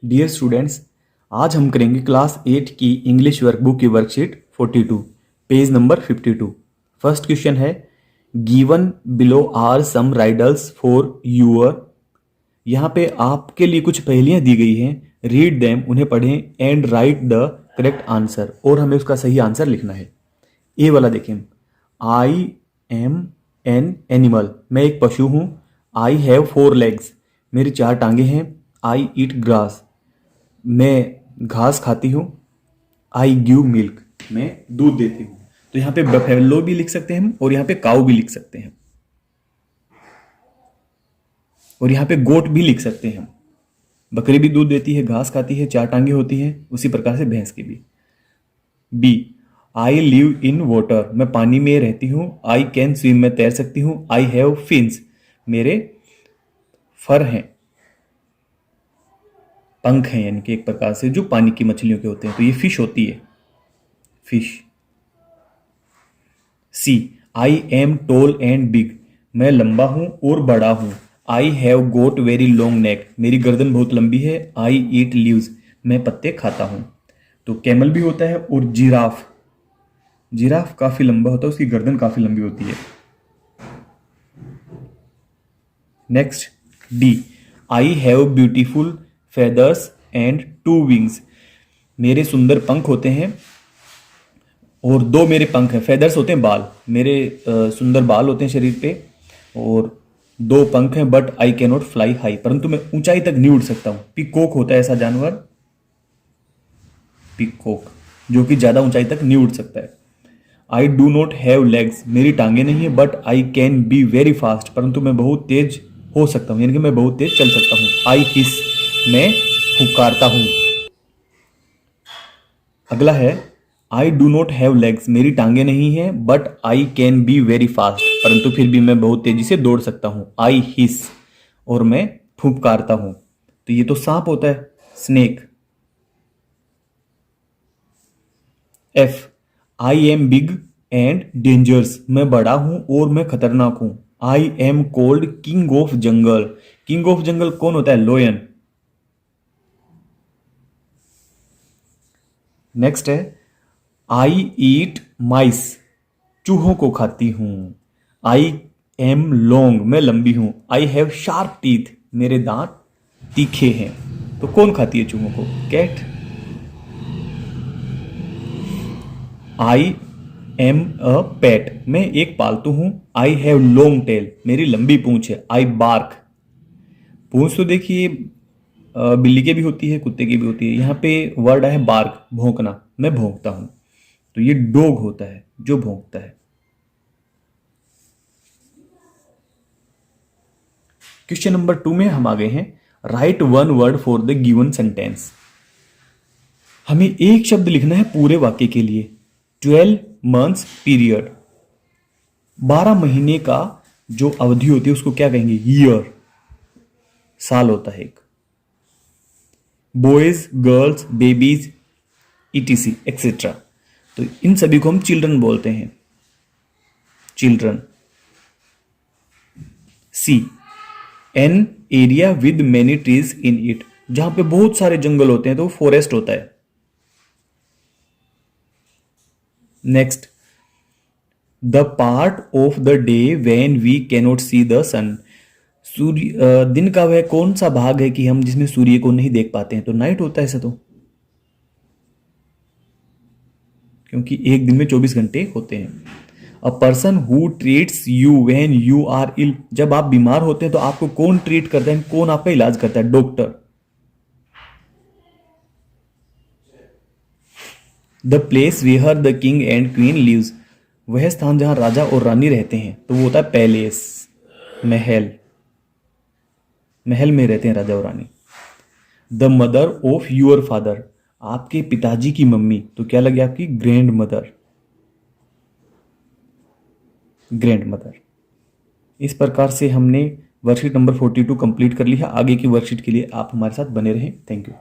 Dear students, आज हम करेंगे क्लास 8 की इंग्लिश वर्कबुक की worksheet 42, page number 52। First question है, given below are some riddles for your. यहाँ पे आपके लिए कुछ पहेलियां दी गई हैं, रीड देम, उन्हें पढ़ें and right the correct answer, और हमें उसका सही आंसर लिखना है। ए वाला देखें, आई एम एन एनिमल, मैं एक पशु हूँ। आई हैव 4 लेग्स, मेरी 4 टांगे हैं। आई ईट ग्रास, मैं घास खाती हूँ। आई गिव मिल्क, मैं दूध देती हूँ। तो यहाँ पे बफेलो भी लिख सकते हैं हम, और यहाँ पे काऊ भी लिख सकते हैं, और यहाँ पे गोट भी लिख सकते हैं हम। बकरी भी दूध देती है, घास खाती है, 4 टांगे होती हैं, उसी प्रकार से भैंस की भी। B, I live in water, मैं पानी में रहती हूँ। आई कैन स्विम, मैं तैर सकती हूँ। आई हैव फिन्स, मेरे फर हैं, पंख हैं, यानी कि एक प्रकार से जो पानी की मछलियों के होते हैं, तो ये फिश होती है, fish. C, I am tall and big, मैं लंबा हूं और बड़ा हूं। I have got very long neck, मेरी गर्दन बहुत लंबी है। आई ईट लीव्स, मैं पत्ते खाता हूं। तो कैमल भी होता है, और जिराफ, जिराफ काफी लंबा होता है, उसकी गर्दन काफी लंबी होती है। Next, D, I have beautiful feathers and 2 wings, मेरे सुंदर पंख होते हैं और 2 मेरे पंख हैं। फेदर्स होते हैं बाल, मेरे सुंदर बाल होते हैं शरीर पे, और 2 पंख हैं। But I can not fly high, परंतु मैं ऊंचाई तक नहीं उड़ सकता हूं। पीकॉक होता है ऐसा जानवर, पीकॉक, जो कि ज्यादा ऊंचाई तक नहीं उड़ सकता है। I do not have legs, मेरी टांगे नहीं है। But I can be very fast, परंतु मैं बहुत तेज हो सकता हूं, यानी कि मैं बहुत तेज चल सकता हूं। आई हिस, मैं फुकारता हूं। अगला है, I do not have legs, मेरी टांगे नहीं है। But I can be very fast, परंतु फिर भी मैं बहुत तेजी से दौड़ सकता हूं। आई हिस, और मैं फुफकारता हूं। तो ये तो सांप होता है, snake. F, I am big and dangerous, मैं बड़ा हूं और मैं खतरनाक हूं। I am called king of jungle, king of jungle कौन होता है? लोयन। नेक्स्ट है, आई ईट माइस, चूहों को खाती हूं। आई एम लॉन्ग, मैं लंबी हूं। आई हैव शार्प टीथ, मेरे दांत तीखे हैं। तो कौन खाती है चूहों को? कैट। आई एम अ पेट, मैं एक पालतू हूं। आई हैव लॉन्ग टेल, मेरी लंबी पूंछ है। आई बार्क, पूंछ तो देखिए बिल्ली की भी होती है, कुत्ते की भी होती है। यहां पे वर्ड है बार्क, भौंकना, मैं भौंकता हूं। तो ये डॉग होता है जो भौंकता है। क्वेश्चन नंबर 2 में हम आ गए हैं, right 1 word for the given sentence. हमें एक शब्द लिखना है पूरे वाक्य के लिए। 12 मंथ्स पीरियड, 12 महीने का जो अवधि होती है उसको क्या कहेंगे? ईयर, साल होता है एक। Boys, girls, babies, ETC etcetera, तो इन सभी को हम चिल्ड्रन बोलते हैं, children. C, an area with many trees in it, जहां पे बहुत सारे जंगल होते हैं तो फॉरेस्ट होता है। Next, the part of the day when we cannot see the sun, सूर्य, दिन का वह कौन सा भाग है कि हम जिसमें सूर्य को नहीं देख पाते हैं? तो नाइट होता है ऐसा, तो क्योंकि एक दिन में 24 घंटे होते हैं। A person who treats you when you are ill, जब आप बीमार होते हैं तो आपको कौन ट्रीट करता है, कौन आपका इलाज करता है? Doctor. The place where the king and queen lives, वह स्थान जहां राजा और रानी रहते हैं, तो वो होता है पैलेस, महल, महल में रहते हैं राजा और रानी। The mother of your father, आपके पिताजी की मम्मी, तो क्या लगे आपकी? Grandmother, grandmother. इस प्रकार से हमने वर्कशीट नंबर 42 कंप्लीट कर ली है। आगे की वर्कशीट के लिए आप हमारे साथ बने रहें। Thank you.